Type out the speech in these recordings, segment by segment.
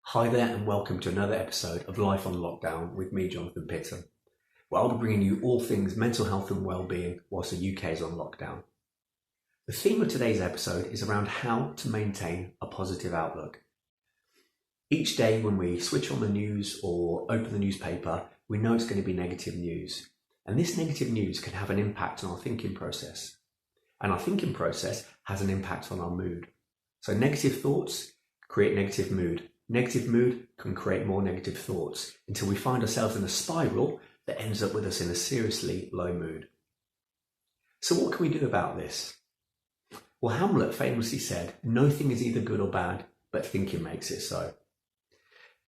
Hi there and welcome to another episode of Life on Lockdown with me, Jonathan Pitton, where I'll be bringing you all things mental health and well-being whilst the UK is on lockdown. The theme of today's episode is around how to maintain a positive outlook. Each day when we switch on the news or open the newspaper, we know it's going to be negative news. And this negative news can have an impact on our thinking process. And our thinking process has an impact on our mood. So negative thoughts create negative mood. Negative mood can create more negative thoughts until we find ourselves in a spiral that ends up with us in a seriously low mood. So what can we do about this? Well, Hamlet famously said, "No thing is either good or bad, but thinking makes it so."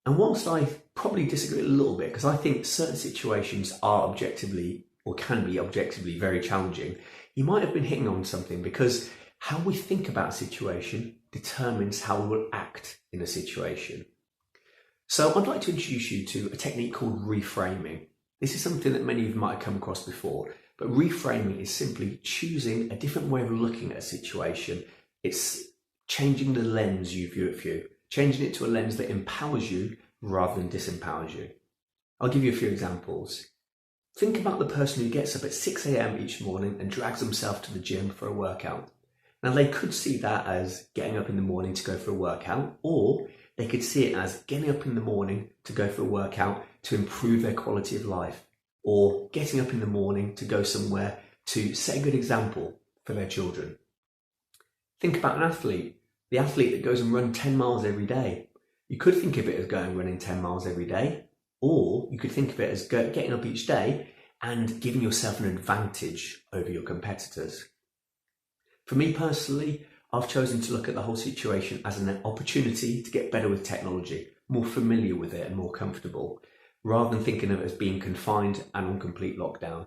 And whilst I probably disagree a little bit, because I think certain situations are objectively or can be objectively very challenging, you might have been hitting on something, because how we think about a situation determines how we will act in a situation. So I'd like to introduce you to a technique called reframing. This is something that many of you might have come across before, but reframing is simply choosing a different way of looking at a situation. It's changing the lens you view it through, changing it to a lens that empowers you rather than disempowers you. I'll give you a few examples. Think about the person who gets up at 6 a.m. each morning and drags themselves to the gym for a workout. Now, they could see that as getting up in the morning to go for a workout, or they could see it as getting up in the morning to go for a workout to improve their quality of life, or getting up in the morning to go somewhere to set a good example for their children. Think about an athlete, the athlete that goes and runs 10 miles every day. You could think of it as going and running 10 miles every day, or you could think of it as getting up each day and giving yourself an advantage over your competitors. For me personally, I've chosen to look at the whole situation as an opportunity to get better with technology, more familiar with it and more comfortable, rather than thinking of it as being confined and on complete lockdown.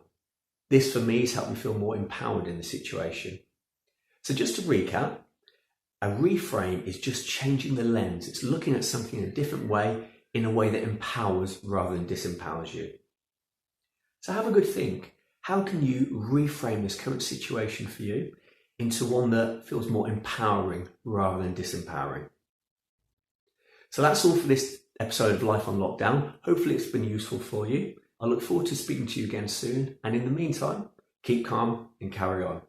This for me has helped me feel more empowered in the situation. So just to recap, a reframe is just changing the lens. It's looking at something in a different way, in a way that empowers rather than disempowers you. So have a good think. How can you reframe this current situation for you into one that feels more empowering rather than disempowering? So that's all for this episode of Life on Lockdown. Hopefully it's been useful for you. I look forward to speaking to you again soon. And in the meantime, keep calm and carry on.